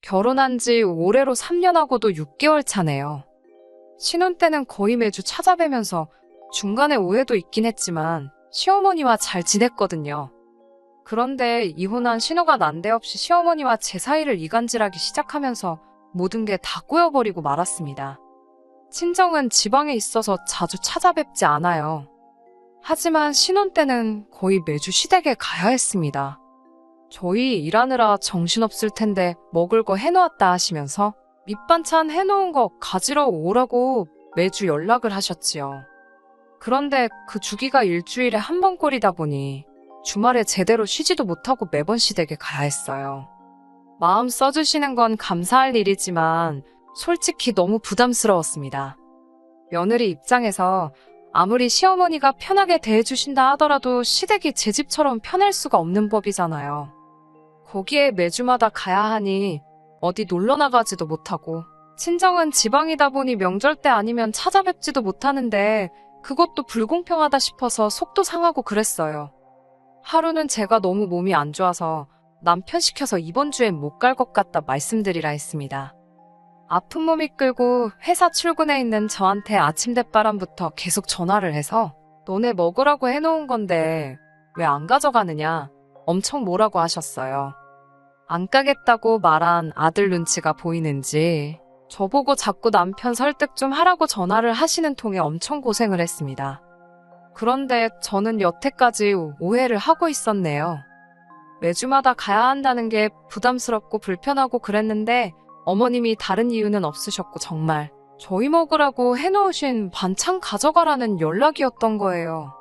결혼한 지 올해로 3년하고도 6개월 차네요. 신혼 때는 거의 매주 찾아뵈면서 중간에 오해도 있긴 했지만 시어머니와 잘 지냈거든요. 그런데 이혼한 신우가 난데없이 시어머니와 제 사이를 이간질하기 시작하면서 모든 게 다 꼬여버리고 말았습니다. 친정은 지방에 있어서 자주 찾아뵙지 않아요. 하지만 신혼 때는 거의 매주 시댁에 가야 했습니다. 저희 일하느라 정신없을 텐데 먹을 거 해놓았다 하시면서 밑반찬 해놓은 거 가지러 오라고 매주 연락을 하셨지요. 그런데 그 주기가 일주일에 한 번꼴이다 보니 주말에 제대로 쉬지도 못하고 매번 시댁에 가야 했어요. 마음 써주시는 건 감사할 일이지만 솔직히 너무 부담스러웠습니다. 며느리 입장에서 아무리 시어머니가 편하게 대해주신다 하더라도 시댁이 제 집처럼 편할 수가 없는 법이잖아요. 거기에 매주마다 가야 하니 어디 놀러 나가지도 못하고 친정은 지방이다 보니 명절 때 아니면 찾아뵙지도 못하는데 그것도 불공평하다 싶어서 속도 상하고 그랬어요. 하루는 제가 너무 몸이 안 좋아서 남편 시켜서 이번 주엔 못 갈 것 같다 말씀드리라 했습니다. 아픈 몸이 끌고 회사 출근해 있는 저한테 아침 대바람부터 계속 전화를 해서 너네 먹으라고 해놓은 건데 왜 안 가져가느냐 엄청 뭐라고 하셨어요. 안 가겠다고 말한 아들 눈치가 보이는지 저보고 자꾸 남편 설득 좀 하라고 전화를 하시는 통에 엄청 고생을 했습니다. 그런데 저는 여태까지 오해를 하고 있었네요. 매주마다 가야 한다는 게 부담스럽고 불편하고 그랬는데 어머님이 다른 이유는 없으셨고 정말 저희 먹으라고 해놓으신 반찬 가져가라는 연락이었던 거예요.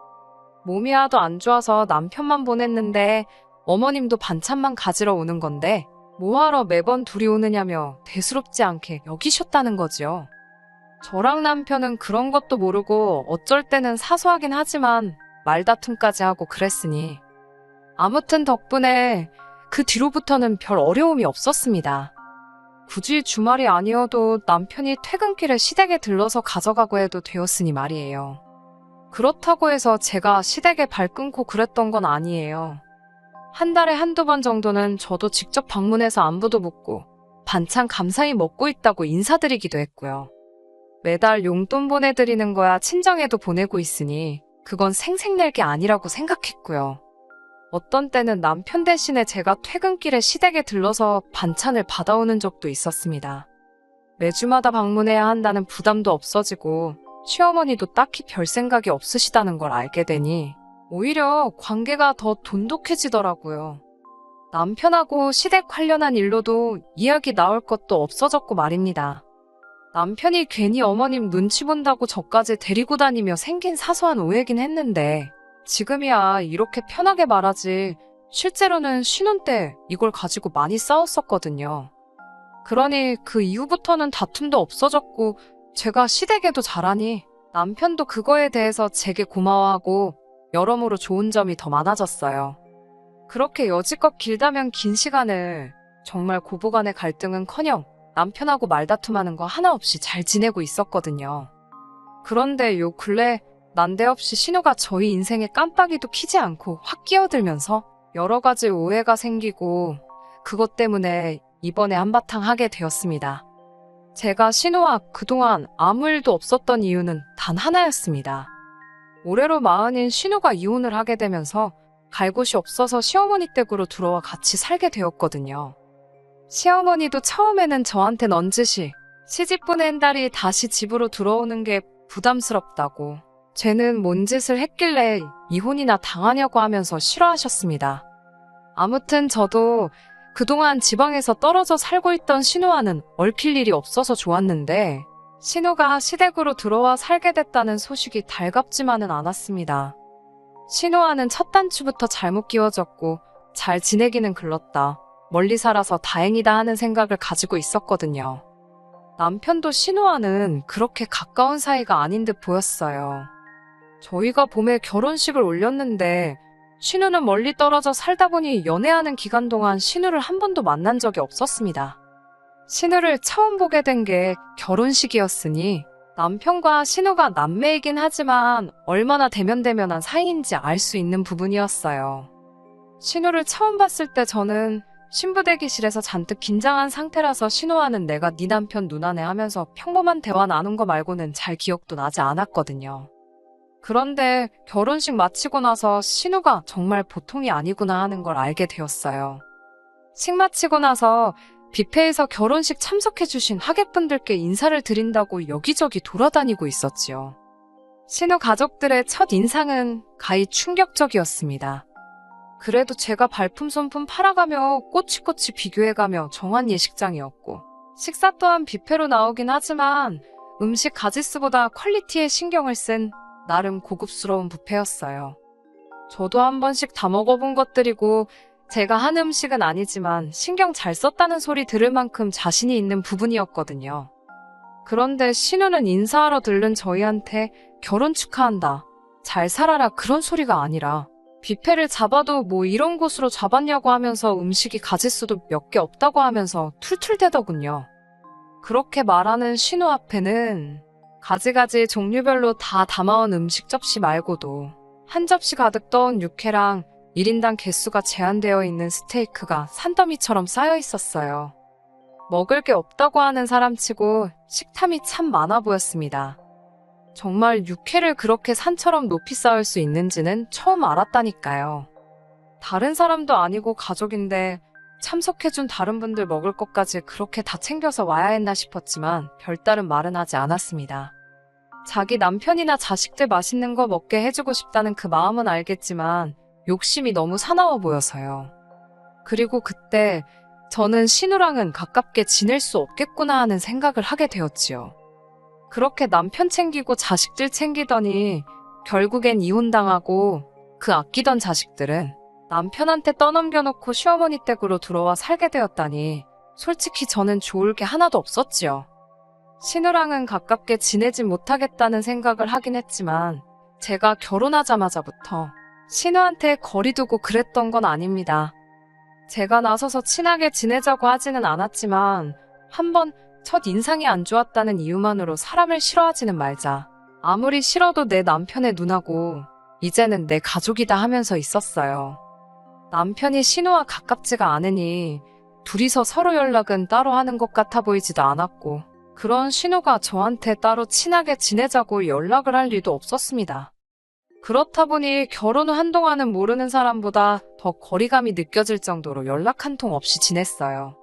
몸이 하도 안 좋아서 남편만 보냈는데 어머님도 반찬만 가지러 오는 건데 뭐하러 매번 둘이 오느냐며 대수롭지 않게 여기셨다는 거지요. 저랑 남편은 그런 것도 모르고 어쩔 때는 사소하긴 하지만 말다툼까지 하고 그랬으니 아무튼 덕분에 그 뒤로부터는 별 어려움이 없었습니다. 굳이 주말이 아니어도 남편이 퇴근길에 시댁에 들러서 가져가고 해도 되었으니 말이에요. 그렇다고 해서 제가 시댁에 발 끊고 그랬던 건 아니에요. 한 달에 한두 번 정도는 저도 직접 방문해서 안부도 묻고 반찬 감사히 먹고 있다고 인사드리기도 했고요. 매달 용돈 보내드리는 거야 친정에도 보내고 있으니 그건 생색낼 게 아니라고 생각했고요. 어떤 때는 남편 대신에 제가 퇴근길에 시댁에 들러서 반찬을 받아오는 적도 있었습니다. 매주마다 방문해야 한다는 부담도 없어지고 시어머니도 딱히 별 생각이 없으시다는 걸 알게 되니 오히려 관계가 더 돈독해지더라고요. 남편하고 시댁 관련한 일로도 이야기 나올 것도 없어졌고 말입니다. 남편이 괜히 어머님 눈치 본다고 저까지 데리고 다니며 생긴 사소한 오해긴 했는데 지금이야 이렇게 편하게 말하지 실제로는 신혼 때 이걸 가지고 많이 싸웠었거든요. 그러니 그 이후부터는 다툼도 없어졌고 제가 시댁에도 잘하니 남편도 그거에 대해서 제게 고마워하고 여러모로 좋은 점이 더 많아졌어요. 그렇게 여지껏 길다면 긴 시간을 정말 고부간의 갈등은커녕 남편하고 말다툼하는 거 하나 없이 잘 지내고 있었거든요. 그런데 요 근래 난데없이 신우가 저희 인생에 깜빡이도 켜지 않고 확 끼어들면서 여러 가지 오해가 생기고 그것 때문에 이번에 한바탕 하게 되었습니다. 제가 신우와 그동안 아무 일도 없었던 이유는 단 하나였습니다. 올해로 40인 신우가 이혼을 하게 되면서 갈 곳이 없어서 시어머니 댁으로 들어와 같이 살게 되었거든요. 시어머니도 처음에는 저한테 넌지시 시집 보낸 딸이 다시 집으로 들어오는 게 부담스럽다고 쟤는 뭔 짓을 했길래 이혼이나 당하냐고 하면서 싫어하셨습니다. 아무튼 저도 그동안 지방에서 떨어져 살고 있던 신우와는 얽힐 일이 없어서 좋았는데 신우가 시댁으로 들어와 살게 됐다는 소식이 달갑지만은 않았습니다. 신우와는 첫 단추부터 잘못 끼워졌고 잘 지내기는 글렀다. 멀리 살아서 다행이다 하는 생각을 가지고 있었거든요. 남편도 신우와는 그렇게 가까운 사이가 아닌 듯 보였어요. 저희가 봄에 결혼식을 올렸는데 신우는 멀리 떨어져 살다 보니 연애하는 기간 동안 신우를 한 번도 만난 적이 없었습니다. 신우를 처음 보게 된 게 결혼식이었으니 남편과 신우가 남매이긴 하지만 얼마나 대면대면한 사이인지 알 수 있는 부분이었어요. 신우를 처음 봤을 때 저는 신부 대기실에서 잔뜩 긴장한 상태라서 신우와는 내가 네 남편 누나네 하면서 평범한 대화 나눈 거 말고는 잘 기억도 나지 않았거든요. 그런데 결혼식 마치고 나서 신우가 정말 보통이 아니구나 하는 걸 알게 되었어요. 식 마치고 나서 뷔페에서 결혼식 참석해주신 하객분들께 인사를 드린다고 여기저기 돌아다니고 있었지요. 신우 가족들의 첫 인상은 가히 충격적이었습니다. 그래도 제가 발품 손품 팔아가며 꼬치꼬치 비교해가며 정한 예식장이었고, 식사 또한 뷔페로 나오긴 하지만 음식 가짓수보다 퀄리티에 신경을 쓴 나름 고급스러운 뷔페였어요. 저도 한 번씩 다 먹어본 것들이고 제가 한 음식은 아니지만 신경 잘 썼다는 소리 들을 만큼 자신이 있는 부분이었거든요. 그런데 신우는 인사하러 들른 저희한테 결혼 축하한다, 잘 살아라 그런 소리가 아니라 뷔페를 잡아도 뭐 이런 곳으로 잡았냐고 하면서 음식이 가짓수도 몇 개 없다고 하면서 툴툴대더군요. 그렇게 말하는 신우 앞에는 가지가지 종류별로 다 담아온 음식 접시 말고도 한 접시 가득 떠온 육회랑 1인당 개수가 제한되어 있는 스테이크가 산더미처럼 쌓여 있었어요. 먹을 게 없다고 하는 사람치고 식탐이 참 많아 보였습니다. 정말 육회를 그렇게 산처럼 높이 쌓을 수 있는지는 처음 알았다니까요. 다른 사람도 아니고 가족인데 참석해준 다른 분들 먹을 것까지 그렇게 다 챙겨서 와야 했나 싶었지만 별다른 말은 하지 않았습니다. 자기 남편이나 자식들 맛있는 거 먹게 해주고 싶다는 그 마음은 알겠지만 욕심이 너무 사나워 보여서요. 그리고 그때 저는 신우랑은 가깝게 지낼 수 없겠구나 하는 생각을 하게 되었지요. 그렇게 남편 챙기고 자식들 챙기더니 결국엔 이혼당하고 그 아끼던 자식들은 남편한테 떠넘겨놓고 시어머니 댁으로 들어와 살게 되었다니 솔직히 저는 좋을 게 하나도 없었지요. 신우랑은 가깝게 지내지 못하겠다는 생각을 하긴 했지만 제가 결혼하자마자부터 신우한테 거리 두고 그랬던 건 아닙니다. 제가 나서서 친하게 지내자고 하지는 않았지만 한번 첫 인상이 안 좋았다는 이유만으로 사람을 싫어하지는 말자. 아무리 싫어도 내 남편의 누나고 이제는 내 가족이다 하면서 있었어요. 남편이 신우와 가깝지가 않으니 둘이서 서로 연락은 따로 하는 것 같아 보이지도 않았고 그런 신우가 저한테 따로 친하게 지내자고 연락을 할 리도 없었습니다. 그렇다 보니 결혼 후 한동안은 모르는 사람보다 더 거리감이 느껴질 정도로 연락 한 통 없이 지냈어요.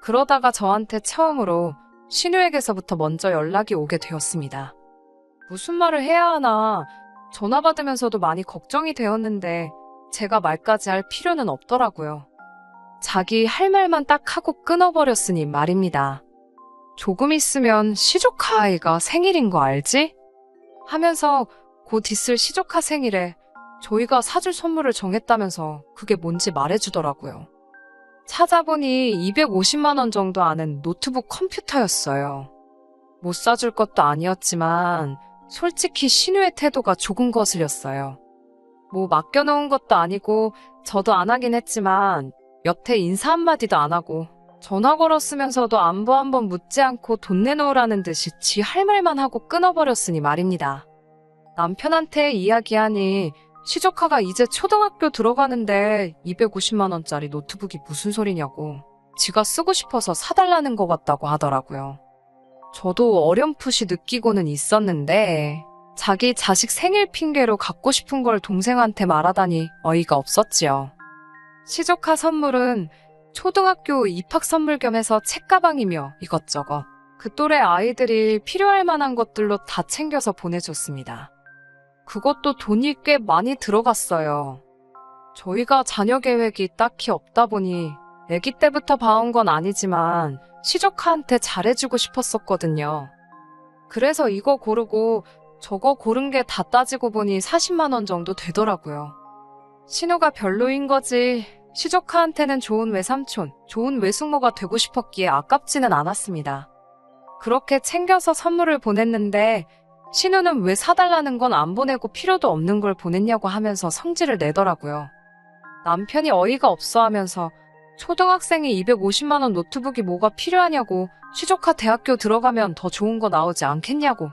그러다가 저한테 처음으로 신우에게서부터 먼저 연락이 오게 되었습니다. 무슨 말을 해야 하나 전화 받으면서도 많이 걱정이 되었는데 제가 말까지 할 필요는 없더라고요. 자기 할 말만 딱 하고 끊어버렸으니 말입니다. 조금 있으면 시조카 아이가 생일인 거 알지? 하면서 곧 있을 시조카 생일에 저희가 사줄 선물을 정했다면서 그게 뭔지 말해주더라고요. 찾아보니 250만 원 정도 하는 노트북 컴퓨터였어요. 못 사줄 것도 아니었지만 솔직히 신우의 태도가 조금 거슬렸어요. 뭐 맡겨놓은 것도 아니고 저도 안 하긴 했지만 여태 인사 한마디도 안 하고 전화 걸었으면서도 안부 한번 묻지 않고 돈 내놓으라는 듯이 지 할 말만 하고 끊어버렸으니 말입니다. 남편한테 이야기하니 시조카가 이제 초등학교 들어가는데 250만 원짜리 노트북이 무슨 소리냐고 지가 쓰고 싶어서 사달라는 것 같다고 하더라고요. 저도 어렴풋이 느끼고는 있었는데 자기 자식 생일 핑계로 갖고 싶은 걸 동생한테 말하다니 어이가 없었지요. 시조카 선물은 초등학교 입학 선물 겸 해서 책가방이며 이것저것 그 또래 아이들이 필요할 만한 것들로 다 챙겨서 보내줬습니다. 그것도 돈이 꽤 많이 들어갔어요. 저희가 자녀 계획이 딱히 없다 보니 아기 때부터 봐온 건 아니지만 시조카한테 잘해주고 싶었었거든요. 그래서 이거 고르고 저거 고른 게 다 따지고 보니 40만 원 정도 되더라고요. 신우가 별로인 거지 시조카한테는 좋은 외삼촌, 좋은 외숙모가 되고 싶었기에 아깝지는 않았습니다. 그렇게 챙겨서 선물을 보냈는데 신우는 왜 사달라는 건 안 보내고 필요도 없는 걸 보냈냐고 하면서 성질을 내더라고요. 남편이 어이가 없어 하면서 초등학생이 250만 원 노트북이 뭐가 필요하냐고 시조카 대학교 들어가면 더 좋은 거 나오지 않겠냐고.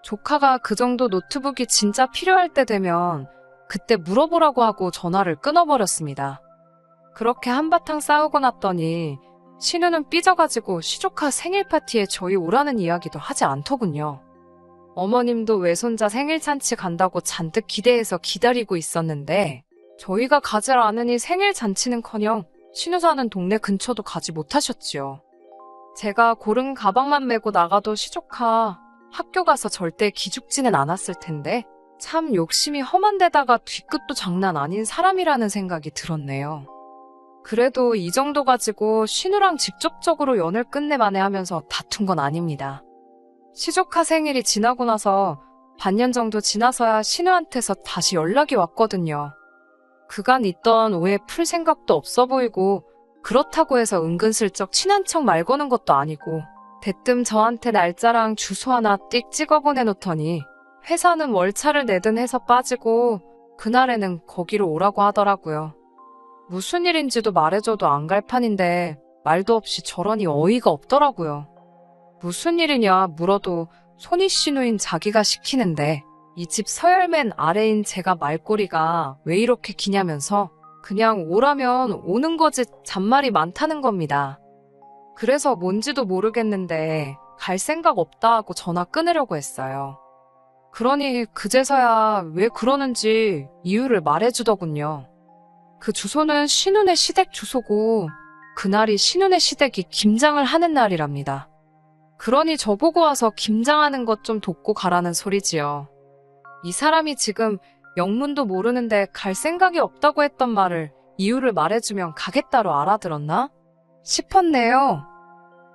조카가 그 정도 노트북이 진짜 필요할 때 되면 그때 물어보라고 하고 전화를 끊어버렸습니다. 그렇게 한바탕 싸우고 났더니 신우는 삐져가지고 시조카 생일 파티에 저희 오라는 이야기도 하지 않더군요. 어머님도 외손자 생일 잔치 간다고 잔뜩 기대해서 기다리고 있었는데 저희가 가질 않으니 생일 잔치는커녕 신우 사는 동네 근처도 가지 못하셨지요. 제가 고른 가방만 메고 나가도 시조카 학교 가서 절대 기죽지는 않았을 텐데 참 욕심이 험한 데다가 뒤끝도 장난 아닌 사람이라는 생각이 들었네요. 그래도 이 정도 가지고 신우랑 직접적으로 연을 끝내만해 하면서 다툰 건 아닙니다. 시조카 생일이 지나고 나서 반년 정도 지나서야 신우한테서 다시 연락이 왔거든요. 그간 있던 오해 풀 생각도 없어 보이고 그렇다고 해서 은근슬쩍 친한 척 말 거는 것도 아니고 대뜸 저한테 날짜랑 주소 하나 띡 찍어 보내놓더니 회사는 월차를 내든 해서 빠지고 그날에는 거기로 오라고 하더라고요. 무슨 일인지도 말해줘도 안 갈 판인데 말도 없이 저러니 어이가 없더라고요. 무슨 일이냐 물어도 손이 신우인 자기가 시키는데 이 집 서열맨 아래인 제가 말꼬리가 왜 이렇게 기냐면서 그냥 오라면 오는 거지 잔말이 많다는 겁니다. 그래서 뭔지도 모르겠는데 갈 생각 없다 하고 전화 끊으려고 했어요. 그러니 그제서야 왜 그러는지 이유를 말해주더군요. 그 주소는 신우네 시댁 주소고 그날이 신우네 시댁이 김장을 하는 날이랍니다. 그러니 저보고 와서 김장하는 것 좀 돕고 가라는 소리지요. 이 사람이 지금 영문도 모르는데 갈 생각이 없다고 했던 말을 이유를 말해주면 가겠다로 알아들었나? 싶었네요.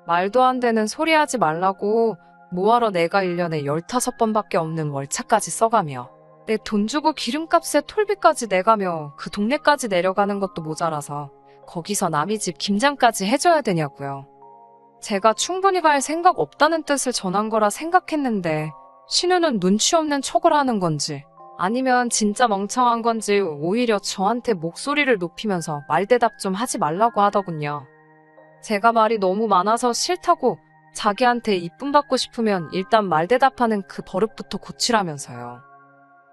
말도 안 되는 소리 하지 말라고 뭐하러 내가 1년에 15번밖에 없는 월차까지 써가며 내 돈 주고 기름값에 톨비까지 내가며 그 동네까지 내려가는 것도 모자라서 거기서 남의 집 김장까지 해줘야 되냐고요. 제가 충분히 갈 생각 없다는 뜻을 전한 거라 생각했는데 신우는 눈치 없는 척을 하는 건지 아니면 진짜 멍청한 건지 오히려 저한테 목소리를 높이면서 말대답 좀 하지 말라고 하더군요. 제가 말이 너무 많아서 싫다고 자기한테 이쁨 받고 싶으면 일단 말대답하는 그 버릇부터 고치라면서요.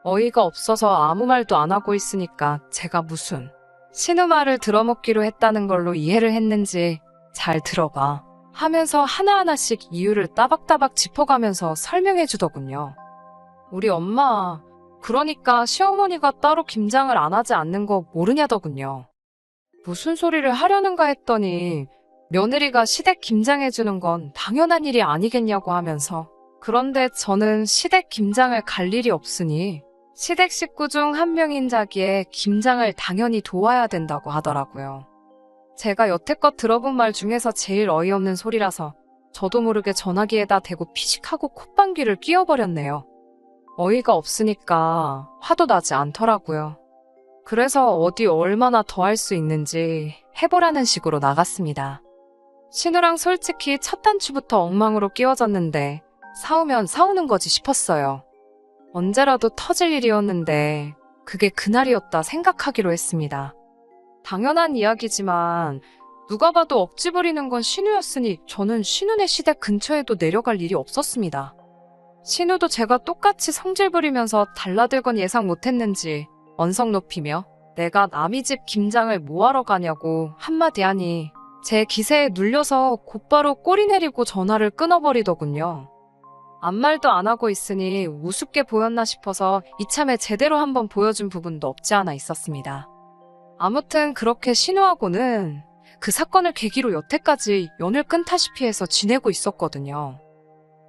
어이가 없어서 아무 말도 안 하고 있으니까 제가 무슨 신우 말을 들어먹기로 했다는 걸로 이해를 했는지 잘 들어봐 하면서 하나하나씩 이유를 따박따박 짚어가면서 설명해 주더군요. 우리 엄마, 그러니까 시어머니가 따로 김장을 안 하지 않는 거 모르냐더군요. 무슨 소리를 하려는가 했더니 며느리가 시댁 김장해주는 건 당연한 일이 아니겠냐고 하면서 그런데 저는 시댁 김장을 갈 일이 없으니 시댁 식구 중 한 명인 자기의 김장을 당연히 도와야 된다고 하더라고요. 제가 여태껏 들어본 말 중에서 제일 어이없는 소리라서 저도 모르게 전화기에다 대고 피식하고 콧방귀를 뀌어버렸네요. 어이가 없으니까 화도 나지 않더라고요. 그래서 어디 얼마나 더 할 수 있는지 해보라는 식으로 나갔습니다. 신우랑 솔직히 첫 단추부터 엉망으로 끼워졌는데 싸우면 싸우는 거지 싶었어요. 언제라도 터질 일이었는데 그게 그날이었다 생각하기로 했습니다. 당연한 이야기지만 누가 봐도 억지 부리는 건 신우였으니 저는 신우네 시댁 근처에도 내려갈 일이 없었습니다. 신우도 제가 똑같이 성질 부리면서 달라들건 예상 못했는지 언성 높이며 내가 남의 집 김장을 뭐하러 가냐고 한마디 하니 제 기세에 눌려서 곧바로 꼬리 내리고 전화를 끊어버리더군요. 아무 말도 안 하고 있으니 우습게 보였나 싶어서 이참에 제대로 한번 보여준 부분도 없지 않아 있었습니다. 아무튼 그렇게 신우하고는 그 사건을 계기로 여태까지 연을 끊다시피 해서 지내고 있었거든요.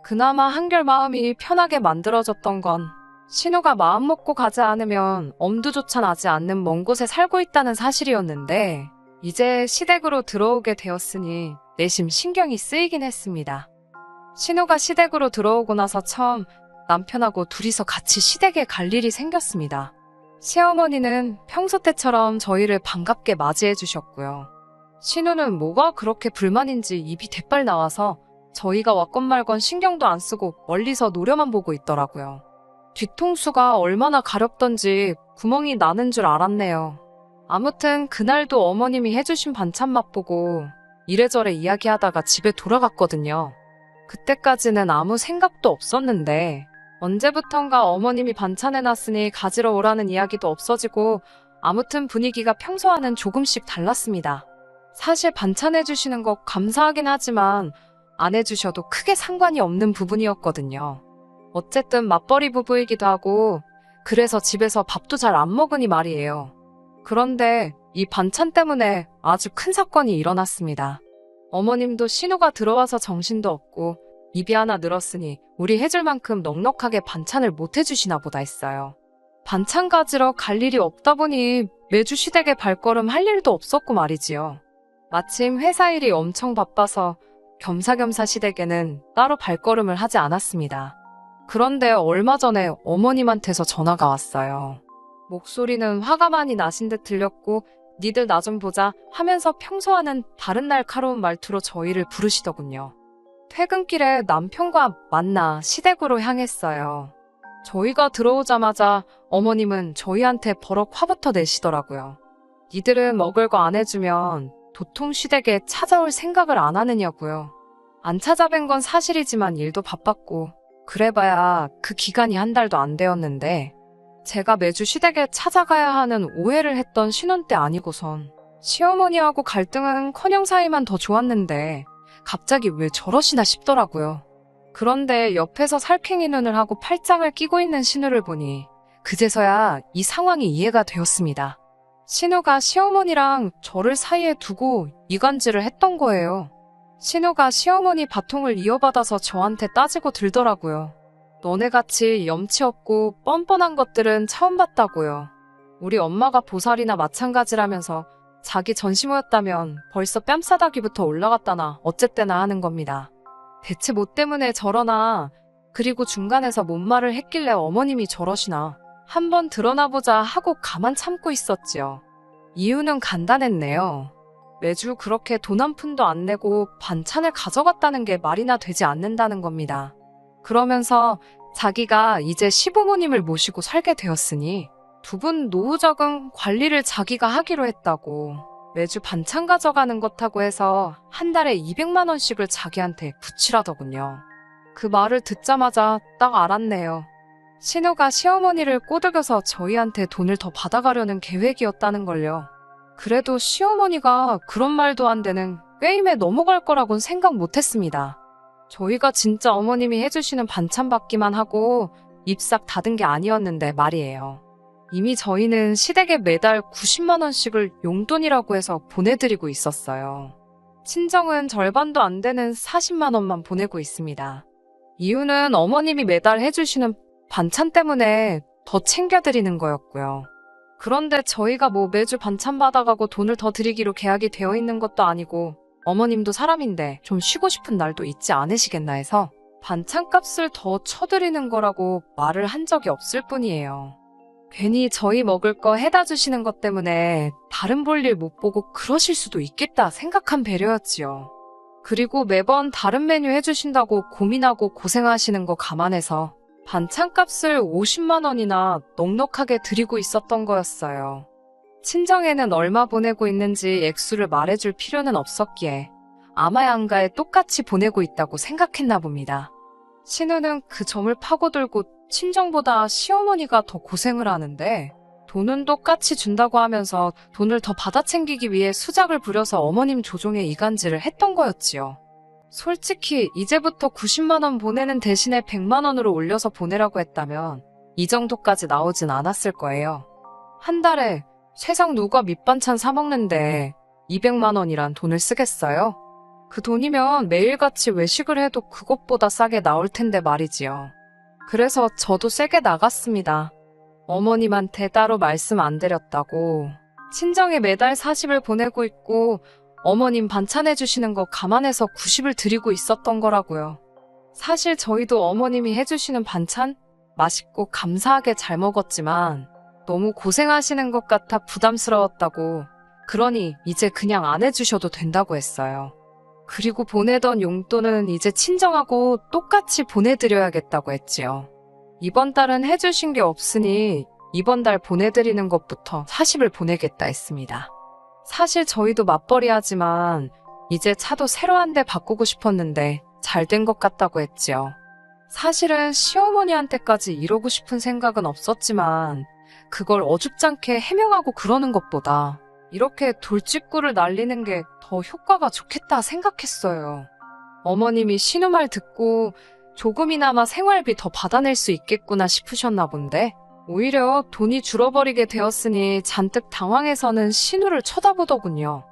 그나마 한결 마음이 편하게 만들어졌던 건 신우가 마음 먹고 가지 않으면 엄두조차 나지 않는 먼 곳에 살고 있다는 사실이었는데 이제 시댁으로 들어오게 되었으니 내심 신경이 쓰이긴 했습니다. 신우가 시댁으로 들어오고 나서 처음 남편하고 둘이서 같이 시댁에 갈 일이 생겼습니다. 시어머니는 평소 때처럼 저희를 반갑게 맞이해 주셨고요. 신우는 뭐가 그렇게 불만인지 입이 대빨 나와서 저희가 왔건 말건 신경도 안 쓰고 멀리서 노려만 보고 있더라고요. 뒤통수가 얼마나 가렵던지 구멍이 나는 줄 알았네요. 아무튼 그날도 어머님이 해주신 반찬 맛보고 이래저래 이야기하다가 집에 돌아갔거든요. 그때까지는 아무 생각도 없었는데 언제부턴가 어머님이 반찬 해놨으니 가지러 오라는 이야기도 없어지고 아무튼 분위기가 평소와는 조금씩 달랐습니다. 사실 반찬 해주시는 거 감사하긴 하지만 안 해주셔도 크게 상관이 없는 부분이었거든요. 어쨌든 맞벌이 부부이기도 하고 그래서 집에서 밥도 잘 안 먹으니 말이에요. 그런데 이 반찬 때문에 아주 큰 사건이 일어났습니다. 어머님도 신우가 들어와서 정신도 없고 입이 하나 늘었으니 우리 해줄 만큼 넉넉하게 반찬을 못 해주시나 보다 했어요. 반찬 가지러 갈 일이 없다 보니 매주 시댁에 발걸음 할 일도 없었고 말이지요. 마침 회사 일이 엄청 바빠서 겸사겸사 시댁에는 따로 발걸음을 하지 않았습니다. 그런데 얼마 전에 어머님한테서 전화가 왔어요. 목소리는 화가 많이 나신 듯 들렸고 니들 나 좀 보자 하면서 평소와는 다른 날카로운 말투로 저희를 부르시더군요. 퇴근길에 남편과 만나 시댁으로 향했어요. 저희가 들어오자마자 어머님은 저희한테 버럭 화부터 내시더라고요. 니들은 먹을 거 안 해주면 도통 시댁에 찾아올 생각을 안 하느냐고요. 안 찾아뵌 건 사실이지만 일도 바빴고 그래봐야 그 기간이 한 달도 안 되었는데 제가 매주 시댁에 찾아가야 하는 오해를 했던 신혼 때 아니고선 시어머니하고 갈등은커녕 사이만 더 좋았는데 갑자기 왜 저러시나 싶더라고요. 그런데 옆에서 살쾡이 눈을 하고 팔짱을 끼고 있는 신우를 보니 그제서야 이 상황이 이해가 되었습니다. 신우가 시어머니랑 저를 사이에 두고 이간질을 했던 거예요. 신우가 시어머니 바통을 이어받아서 저한테 따지고 들더라고요. 너네같이 염치 없고 뻔뻔한 것들은 처음 봤다고요. 우리 엄마가 보살이나 마찬가지라면서 자기 전시모였다면 벌써 뺨싸다기부터 올라갔다나 어쨌대나 하는 겁니다. 대체 뭐 때문에 저러나, 그리고 중간에서 뭔 말을 했길래 어머님이 저러시나 한번 드러나보자 하고 가만 참고 있었지요. 이유는 간단했네요. 매주 그렇게 돈 한 푼도 안 내고 반찬을 가져갔다는 게 말이나 되지 않는다는 겁니다. 그러면서 자기가 이제 시부모님을 모시고 살게 되었으니 두 분 노후적은 관리를 자기가 하기로 했다고 매주 반찬 가져가는 것하고 해서 한 달에 200만 원씩을 자기한테 붙이라더군요. 그 말을 듣자마자 딱 알았네요. 신우가 시어머니를 꼬드겨서 저희한테 돈을 더 받아가려는 계획이었다는 걸요. 그래도 시어머니가 그런 말도 안 되는 꾀임에 넘어갈 거라고는 생각 못했습니다. 저희가 진짜 어머님이 해주시는 반찬 받기만 하고 입싹 닫은 게 아니었는데 말이에요. 이미 저희는 시댁에 매달 90만 원씩을 용돈이라고 해서 보내드리고 있었어요. 친정은 절반도 안 되는 40만 원만 보내고 있습니다. 이유는 어머님이 매달 해주시는 반찬 때문에 더 챙겨드리는 거였고요. 그런데 저희가 뭐 매주 반찬 받아가고 돈을 더 드리기로 계약이 되어 있는 것도 아니고 어머님도 사람인데 좀 쉬고 싶은 날도 있지 않으시겠나 해서 반찬값을 더 쳐드리는 거라고 말을 한 적이 없을 뿐이에요. 괜히 저희 먹을 거 해다 주시는 것 때문에 다른 볼일 못 보고 그러실 수도 있겠다 생각한 배려였지요. 그리고 매번 다른 메뉴 해주신다고 고민하고 고생하시는 거 감안해서 반찬값을 50만 원이나 넉넉하게 드리고 있었던 거였어요. 친정에는 얼마 보내고 있는지 액수를 말해줄 필요는 없었기에 아마 양가에 똑같이 보내고 있다고 생각했나 봅니다. 신우는 그 점을 파고들고 친정보다 시어머니가 더 고생을 하는데 돈은 똑같이 준다고 하면서 돈을 더 받아 챙기기 위해 수작을 부려서 어머님 조종에 이간질을 했던 거였지요. 솔직히 이제부터 90만 원 보내는 대신에 100만 원으로 올려서 보내라고 했다면 이 정도까지 나오진 않았을 거예요. 한 달에 세상 누가 밑반찬 사 먹는데 200만 원이란 돈을 쓰겠어요? 그 돈이면 매일같이 외식을 해도 그것보다 싸게 나올 텐데 말이지요. 그래서 저도 세게 나갔습니다. 어머님한테 따로 말씀 안 드렸다고. 친정에 매달 40을 보내고 있고 어머님 반찬 해주시는 거 감안해서 90을 드리고 있었던 거라고요. 사실 저희도 어머님이 해주시는 반찬 맛있고 감사하게 잘 먹었지만 너무 고생하시는 것 같아 부담스러웠다고. 그러니 이제 그냥 안 해주셔도 된다고 했어요. 그리고 보내던 용돈은 이제 친정하고 똑같이 보내드려야겠다고 했지요. 이번 달은 해주신 게 없으니 이번 달 보내드리는 것부터 40을 보내겠다 했습니다. 사실 저희도 맞벌이 하지만 이제 차도 새로 한 대 바꾸고 싶었는데 잘 된 것 같다고 했지요. 사실은 시어머니한테까지 이러고 싶은 생각은 없었지만 그걸 어줍잖게 해명하고 그러는 것보다 이렇게 돌직구를 날리는 게 더 효과가 좋겠다 생각했어요. 어머님이 신우 말 듣고 조금이나마 생활비 더 받아낼 수 있겠구나 싶으셨나 본데 오히려 돈이 줄어버리게 되었으니 잔뜩 당황해서는 신우를 쳐다보더군요.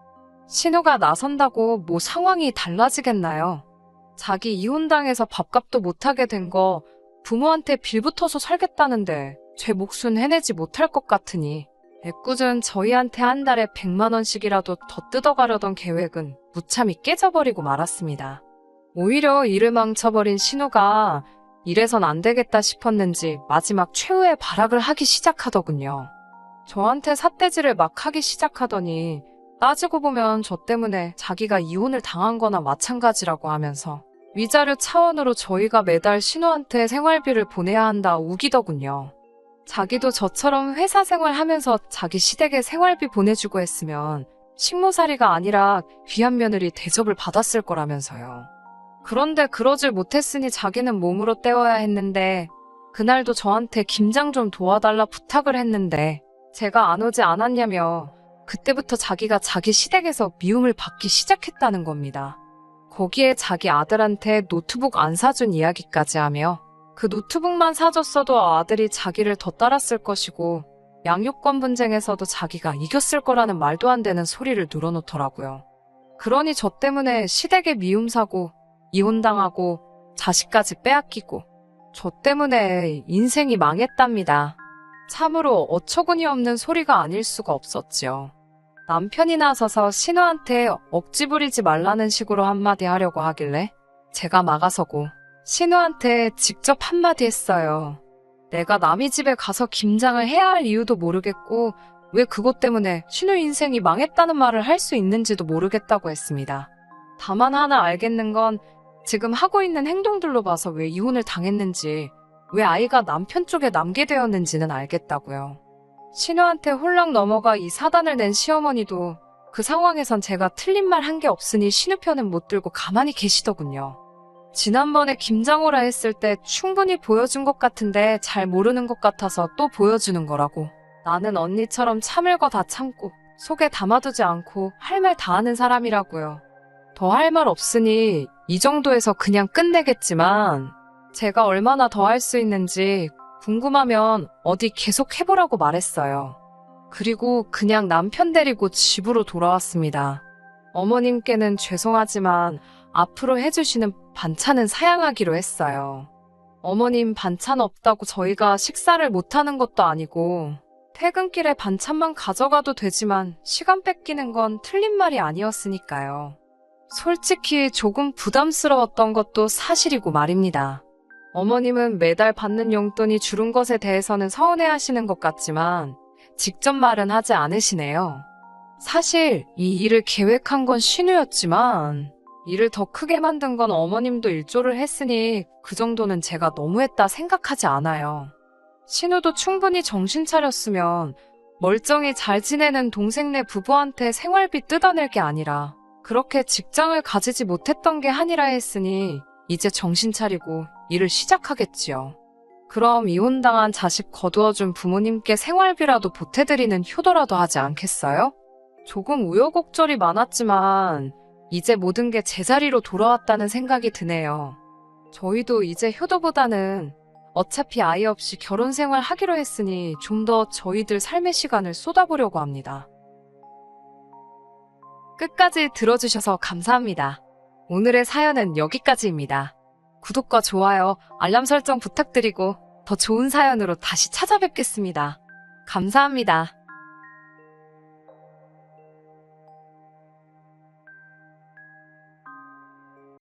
신우가 나선다고 뭐 상황이 달라지겠나요? 자기 이혼당해서 밥값도 못하게 된 거 부모한테 빌붙어서 살겠다는데 제 몫은 해내지 못할 것 같으니 애꿎은 저희한테 한 달에 100만 원씩이라도 더 뜯어가려던 계획은 무참히 깨져버리고 말았습니다. 오히려 일을 망쳐버린 신우가 이래선 안 되겠다 싶었는지 마지막 최후의 발악을 하기 시작하더군요. 저한테 삿대질을 막 하기 시작하더니 따지고 보면 저 때문에 자기가 이혼을 당한 거나 마찬가지라고 하면서 위자료 차원으로 저희가 매달 신우한테 생활비를 보내야 한다 우기더군요. 자기도 저처럼 회사 생활하면서 자기 시댁에 생활비 보내주고 했으면 식모살이가 아니라 귀한 며느리 대접을 받았을 거라면서요. 그런데 그러질 못했으니 자기는 몸으로 때워야 했는데 그날도 저한테 김장 좀 도와달라 부탁을 했는데 제가 안 오지 않았냐며 그때부터 자기가 자기 시댁에서 미움을 받기 시작했다는 겁니다. 거기에 자기 아들한테 노트북 안 사준 이야기까지 하며 그 노트북만 사줬어도 아들이 자기를 더 따랐을 것이고 양육권 분쟁에서도 자기가 이겼을 거라는 말도 안 되는 소리를 늘어놓더라고요. 그러니 저 때문에 시댁에 미움 사고 이혼당하고 자식까지 빼앗기고 저 때문에 인생이 망했답니다. 참으로 어처구니 없는 소리가 아닐 수가 없었지요. 남편이 나서서 신우한테 억지 부리지 말라는 식으로 한마디 하려고 하길래 제가 막아서고 신우한테 직접 한마디 했어요. 내가 남의 집에 가서 김장을 해야 할 이유도 모르겠고 왜 그것 때문에 신우 인생이 망했다는 말을 할 수 있는지도 모르겠다고 했습니다. 다만 하나 알겠는 건 지금 하고 있는 행동들로 봐서 왜 이혼을 당했는지 왜 아이가 남편 쪽에 남게 되었는지는 알겠다고요. 신우한테 홀랑 넘어가 이 사단을 낸 시어머니도 그 상황에선 제가 틀린 말 한 게 없으니 신우 편은 못 들고 가만히 계시더군요. 지난번에 김장오라 했을 때 충분히 보여준 것 같은데 잘 모르는 것 같아서 또 보여주는 거라고. 나는 언니처럼 참을 거 다 참고 속에 담아두지 않고 할 말 다 하는 사람이라고요. 더 할 말 없으니 이 정도에서 그냥 끝내겠지만 제가 얼마나 더 할 수 있는지 궁금하면 어디 계속 해보라고 말했어요. 그리고 그냥 남편 데리고 집으로 돌아왔습니다. 어머님께는 죄송하지만 앞으로 해주시는 반찬은 사양하기로 했어요. 어머님 반찬 없다고 저희가 식사를 못하는 것도 아니고 퇴근길에 반찬만 가져가도 되지만 시간 뺏기는 건 틀린 말이 아니었으니까요. 솔직히 조금 부담스러웠던 것도 사실이고 말입니다. 어머님은 매달 받는 용돈이 줄은 것에 대해서는 서운해하시는 것 같지만 직접 말은 하지 않으시네요. 사실 이 일을 계획한 건 신우였지만 일을 더 크게 만든 건 어머님도 일조를 했으니 그 정도는 제가 너무했다 생각하지 않아요. 신우도 충분히 정신 차렸으면 멀쩡히 잘 지내는 동생네 부부한테 생활비 뜯어낼 게 아니라 그렇게 직장을 가지지 못했던 게 한이라 했으니 이제 정신 차리고 일을 시작하겠지요. 그럼 이혼당한 자식 거두어준 부모님께 생활비라도 보태드리는 효도라도 하지 않겠어요? 조금 우여곡절이 많았지만 이제 모든 게 제자리로 돌아왔다는 생각이 드네요. 저희도 이제 효도보다는 어차피 아이 없이 결혼 생활 하기로 했으니 좀 더 저희들 삶의 시간을 쏟아보려고 합니다. 끝까지 들어주셔서 감사합니다. 오늘의 사연은 여기까지입니다. 구독과 좋아요, 알람 설정 부탁드리고 더 좋은 사연으로 다시 찾아뵙겠습니다. 감사합니다.